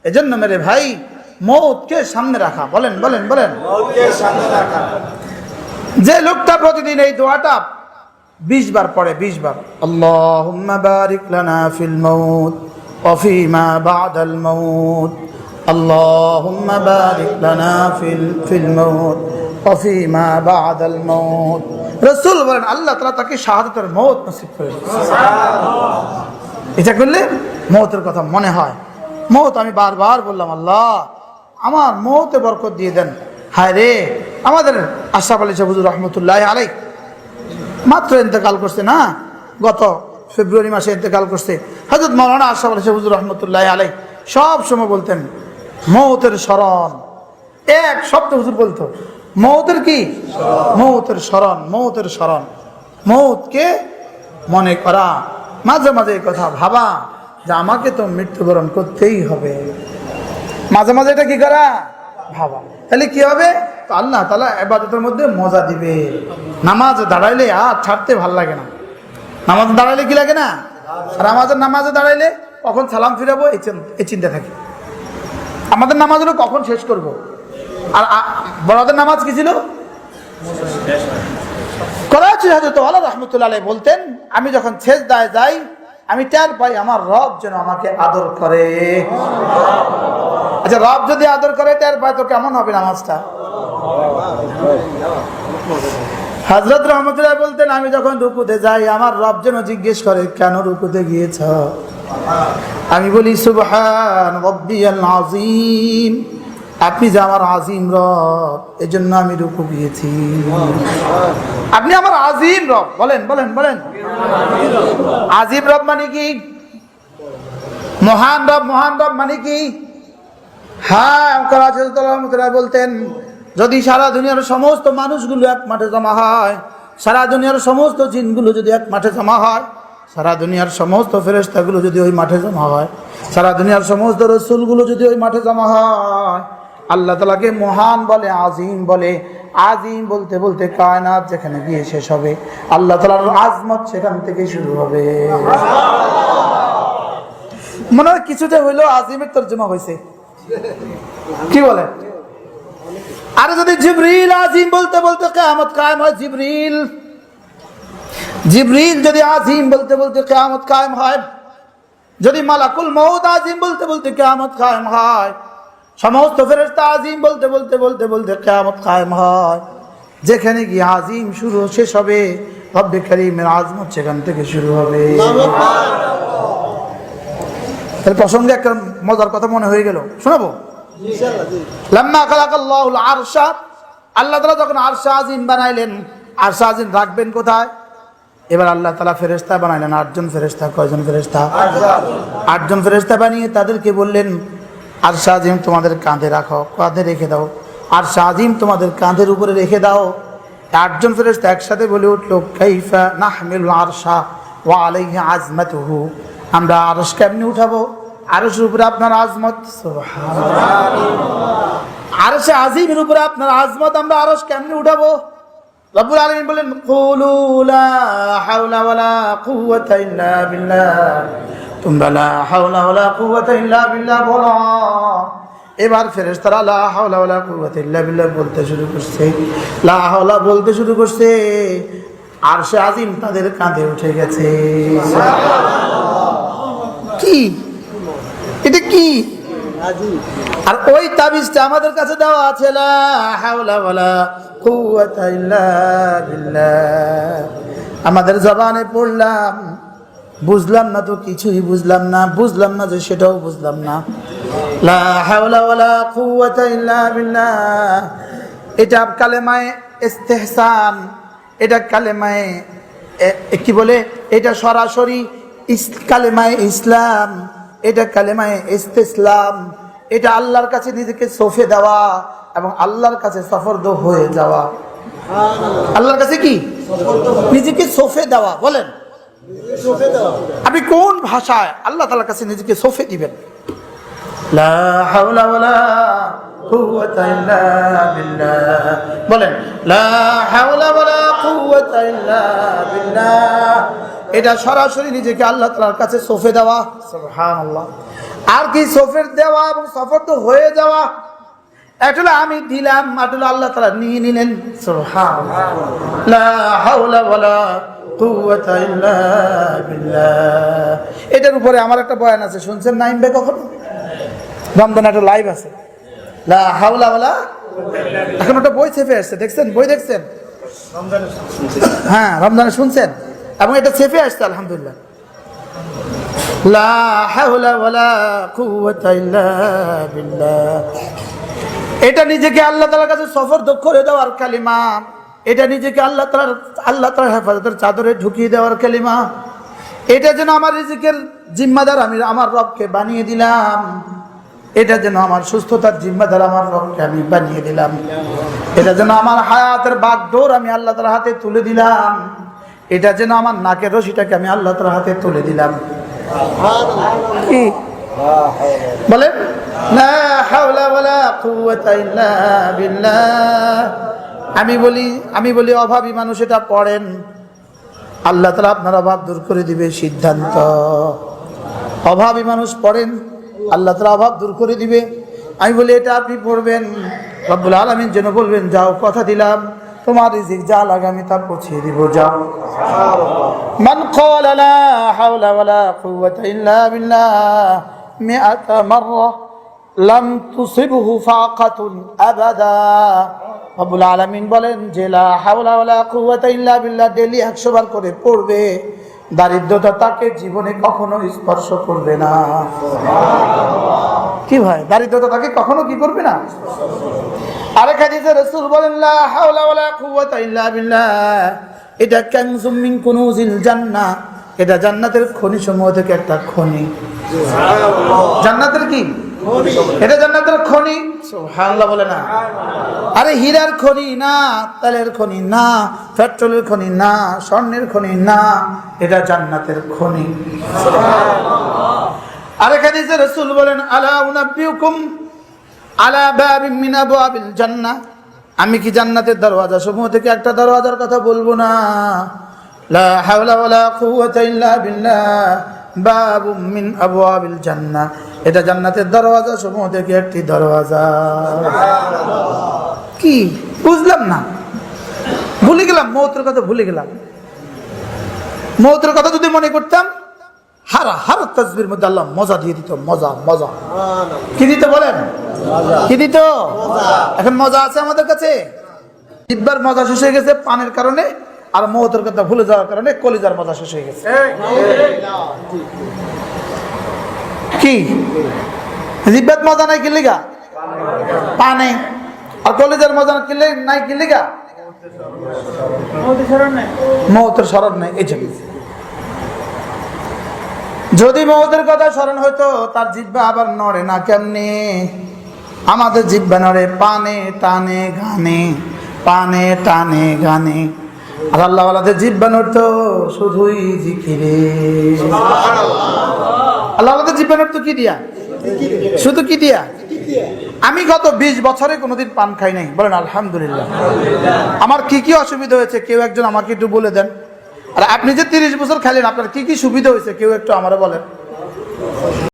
এজন্য মেরে ভাই মৌতকে সামনে রাখা, বলেন বলেন বলেন, মৌতকে সামনে রাখা। যে লোকটা প্রতিদিন এই দোয়াটা 20 বার পড়ে, 20 বার, আল্লাহুম্মা বারিক লানা ফিল মাউত ওয়া ফিমা বা'দাল মাউত, আল্লাহুম্মা বারিক লানা ফিল মাউত ওয়া ফিমা বা'দাল মাউত। রাসূল বলেন আল্লাহ তাআলা তাকে শাহাদাতের মওত নসিব করে দেন। সুবহানাল্লাহ। এটা করলে মওতের কথা মনে হয়। মওত আমি বারবার বললাম, আল্লাহ আমার মওতে বরকত দিয়ে দেন। হায় রে, আমাদের আশরাফ আলী সাহেব হুজুর রহমতুল্লাহ আলাইহি মাত্র ইন্তেকাল করছে না, গত ফেব্রুয়ারি মাসে ইন্তেকাল করছে। হযরত মাওলানা আশরাফ আলী সাহেব হুজুর রহমতুল্লাহ আলাইহি সব সময় বলতেন মওতের স্মরণ। এক শব্দ হুজুর বলতো, মওতের কি? মওতের স্মরণ, মওতের স্মরণ, মওতকে মনে করা। মাঝে মাঝে এই কথা ভাবা যে আমাকে তো মৃত্যুবরণ করতেই হবে। মাঝে মাঝে এটা কি করা? ভাবা। তাহলে কি হবে? তো আল্লাহ তাআলা ইবাদতের মধ্যে মজা দিবে। নামাজ দাঁড়াইলে আর ছাড়তে ভাল লাগে না। নামাজ দাঁড়াইলে কি লাগে না? আর আমাদের নামাজে দাঁড়াইলে কখন সালাম ফিরাবো এই চিন্তা থাকে। আমাদের নামাজ হলো কখন শেষ করব। আর বড়দের নামাজ কি ছিল? করাচি হযরত ওয়ালা রাহমাতুল্লাহ আলাইহি বলতেন, আমি যখন সেজদায় যাই আমি টের পাই আমার রব যেন আমাকে আদর করে। আচ্ছা, রব যদি আদর করে টের পায় তো কেমন হবে নামাজটা? হযরত রহমতুল্লাহ বলতেন, আমি যখন রুকুতে যাই আমার রব যেন জিজ্ঞেস করে কেন রুকুতে গিয়েছ? আমি বলি সুবহান রাব্বিয়াল আযীম, আপনি যে আমার আজিম রব এজন্য আমি রুকু গিয়েছি। আপনি আমার আজিম রব, বলেন বলেন বলেন। আজিম রব মানে কি? মহান রব, মহান রব মানে কি? হ্যাঁ, বলতেন যদি সারা দুনিয়ার সমস্ত মানুষগুলো এক মাঠে জমা হয়, সারা দুনিয়ার সমস্ত জিনগুলো যদি এক মাঠে জমা হয়, সারা দুনিয়ার সমস্ত ফেরেশতাগুলো যদি ওই মাঠে জমা হয়, সারা দুনিয়ার সমস্ত রাসূলগুলো যদি ওই মাঠে জমা হয়, আল্লাহ তাআলাকে মহান বলে, আজিম বলে। আজিম বলতে বলতে কায়নাত যেখানে গিয়ে শেষ হবে আল্লাহ তাআলার আজমত সেখান থেকে শুরু হবে। মনে হয় কিছুটা হইলো আজিমের তরজমা হয়েছে, কি বলে? আর যদি জিবরিল আজিম বলতে বলতে কিয়ামত কায়েম হয়, জিবরিল যদি আজিম বলতে বলতে কিয়ামত কায়েম হয়, যদি মালাকুল মউত আজিম বলতে বলতে কিয়ামত কায়েম হয়, সমস্ত ফেরেশতা আজিম বলতে বলতে বলতে বলতে কিয়ামত কায়েম হয়, যেখানে কি আজিম শুরু শেষ হবে রব্বে কারীমের আজমত সেখান থেকে শুরু হবে। তাহলে প্রসঙ্গে একটা মজার কথা মনে হয়ে গেল, শোনাবো? লাম্মা খালাকাল্লাহুল আরশা, আল্লাহ তাআলা যখন আরশ আজিম বানাইলেন, আরশ আজিম রাখবেন কোথায়? এবার আল্লাহ তাআলা ফেরেশতা বানাইলেন 8 জন ফেরেশতা। কয়জন ফেরেশতা? 8 জন ফেরেশতা বানিয়ে তাদেরকে বললেন আরশ আজিম তোমাদের কাঁধে রাখো, কাঁধে রেখে দাও। আরশ আজিম তোমাদের কাঁধের উপরে রেখে দাও। 8 জন ফেরেশতা একসাথে বলে উঠলো কাইফা নাহমিলুল আরশা ওয়া আলাইহি আজমাতুহু, আমরা আরশ কেমনে উঠাবো? আরশের উপরে আপনার আজমত। সুবহানাল্লাহ। আরশে আজিমের উপরে আপনার আজমত, আমরা আরশ কেমনে উঠাবো? রব্বুল আলামিন বলেন কুলু লা হাওলা ওয়ালা কুওয়াতা ইল্লা বিল্লাহ, তোমরা লা হাওলা ওয়ালা কুওয়াতা ইল্লা বিল্লাহ বলো। এবার ফেরেশতারা লা হাওলা ওয়ালা কুওয়াতা ইল্লা বিল্লাহ বলতে শুরু করছে, লা হাওলা বলতে শুরু করছে, আরশে আজিম তাদের কাঁধে উঠে গেছে। কি এটা? কি? আর ওই তাবিজটা আমাদের কাছে দেওয়া আছে, লা হাওলা ওয়ালা কুওয়াতা ইল্লা বিল্লাহ। আমাদের জবানে পড়লাম, বুঝলাম না তো কিছুই বুঝলাম না, বুঝলাম না যে সেটাও বুঝলাম না। লা হাওলা ওয়ালা কুওয়াতা ইল্লা বিল্লাহ, এটা কালেমায়ে ইস্তিহসান, এটা কালেমায়ে কি বলে, এটা সরাসরি কালেমায়ে ইসলাম, এটা কালেমায়ে ইস্তিসলাম, এটা আল্লাহর কাছে নিজেকে সঁপে দেওয়া এবং আল্লাহর কাছে সফরদ হয়ে যাওয়া। আল্লাহর কাছে কি? নিজেকে সঁপে দেওয়া। বলেন আপনি কোন ভাষায় আল্লাহ তাআলার কাছে নিজেকে সঁপে দিবেন? লা হাওলা ওয়ালা কুওয়াতা ইল্লা বিল্লাহ, বলেন লা হাওলা ওয়ালা কুওয়াতা ইল্লা বিল্লাহ। এটা সরাসরি নিজেকে আল্লাহ তাআলার কাছে সঁপে দেওয়া। সুবহানাল্লাহ। আর কি সফর দেওয়া এবং সফর তো হয়ে যাওয়া, এটা আমি দিলাম, এটা আল্লাহ তাআলা নিয়ে নিলেন। সুবহানাল্লাহ, লা হাওলা ওয়ালা কুওয়াতা ইল্লা বিল্লাহ। এটার উপরে আমার একটা বয়ান আছে, শুনছেন নাইম ভাই কখনো? রমজান একটা লাইভ আছে, লা হাওলা ওয়ালা। এখন ওটা বই ছেপে আসছে, দেখছেন? বই দেখছেন? হ্যাঁ, রমজানে শুনছেন, এবং এটা ছেপে আসছে আলহামদুলিল্লাহ। লা হাওলা ওয়ালা কুওয়াতা ইল্লা বিল্লাহ। এটা নিজেকে আল্লাহ তাআলার কাছে সফরদক্ষ করে দেওয়ার কালিমা, এটা নিজেকে আল্লাহ তাআলার হেফাজতের চাদরে ঢুকিয়ে দেওয়ার কালিমা। এটা যেন আমার রিজিকের জিম্মাদার আমি আমার রবকে বানিয়ে দিলাম, এটা যেন আমার সুস্থতার জিম্মাদার আমার রবকে আমি বানিয়ে দিলাম, এটা যেন আমার হায়াতের বাগডোর আমি আল্লাহ তাআলার হাতে তুলে দিলাম, এটা যেন আমার নাকের রশিটাকে আমি আল্লাহ তাআলার হাতে তুলে দিলাম। কি বলেন? লা হাওলা ওয়ালা কুওয়াতা ইল্লা বিল্লাহ। আমি বলি অভাবী মানুষ এটা পড়েন, আল্লাহ তাআলা আপনার অভাব দূর করে দিবে, সিদ্ধান্ত। অভাবী মানুষ পড়েন, আল্লাহ তাআলা অভাব দূর করে দিবে। আমি বলি এটা আপনি পড়বেন, রব্বুল আলামিন যেন বলবেন যাও, কথা দিলাম তোমার রিজিক যা লাগে আমি তা পৌঁছে দিব, যাও। মান ক্বালা লা হাওলা ওয়ালা কুওয়াতা ইল্লা বিল্লাহ মিআতা মাররা লাম তুসিবহু ফাকাতুন আবাদা। রব্বুল আলামিন বলেন যে লা হাওলা ওয়ালা কুওয়াতা ইল্লা বিল্লাহ ডেইলি 100 বার করে পড়বে, দারিদ্রতা তাকে জীবনে কখনো স্পর্শ করবে না। কি ভাই, দারিদ্রতা তাকে কখনো কি করবে না? আরেক হাদিসে রাসূল বলেন লা হাওলা ওয়ালা কুওয়াতা ইল্লা বিল্লাহ, এটা কানজুম মিন কুনুজিল জান্নাহ, এটা জান্নাতের খনি সমূহ থেকে একটা খনি। জান্নাতের কি? এটা জান্নাতের খনি। সুবহানাল্লাহ বলে না? আরে হীরার খনি না, তেলের খনি না, পেট্রোলের খনি না, স্বর্ণের খনি না, এটা জান্নাতের খনি। আরেক হাদিসে রাসূল বলেন আলা উনাব্বিউকুম আলা বাবিন মিন আবওয়াবিল জান্নাহ, আমি কি জান্নাতের দরওয়াজা সমূহ থেকে একটা দরওয়াজার কথা বলবো না? লা হাওলা ওয়ালা কুওয়াতা ইল্লা বিল্লাহ বাবুম মিন আবওয়াবিল জান্নাহ, এটা জান্নাতের দরওয়াজা সমূহ থেকে একটি দরওয়াজা। কি বুঝলাম না, ভুলে গেলাম, মৌতের কথা ভুলে গেলাম। মৌতের কথা যদি মনে করতাম, হার তাসবির মধ্যে আল্লাহ মজা দিয়ে দিত, মজা মজা। কি দিত বলেন? কি দিত? এখন মজা আছে আমাদের কাছে? জিহ্বার মজা শেষ হয়ে গেছে পানের কারণে, আর মৌতের কথা ভুলে যাওয়ার কারণে কলিজার মজা শেষ হয়ে গেছে। কি জিহ্বার মজা নাই কিলিগা? পানে। আর কলিজার মজা কিলে নাই কিলিগা? মৌতের স্মরণ নাই। এই জন্য যদি মৌতের কথা স্মরণ হইতো, তার জিহ্বা আবার নড়ে না কেমনে? আমাদের জিহ্বা নড়ে পানে টানে গানে, পানে টানে গানে। আর আল্লাহ ওয়ালাদের জিহ্বা নড়তো শুধুই জিকিরে। আল্লাহ ওয়ালাদের জিহ্বা নড়তো কি দিয়া? শুধু কি দিয়া? আমি গত 20 বছরে কোনোদিন পান খাই নাই, বলেন আলহামদুলিল্লাহ। আমার কি কি অসুবিধা হয়েছে কেউ একজন আমাকে একটু বলে দেন। আর আপনি যে 30 বছর খাইলেন, আপনার কি কি সুবিধা হয়েছে কেউ একটু আমারে বলেন।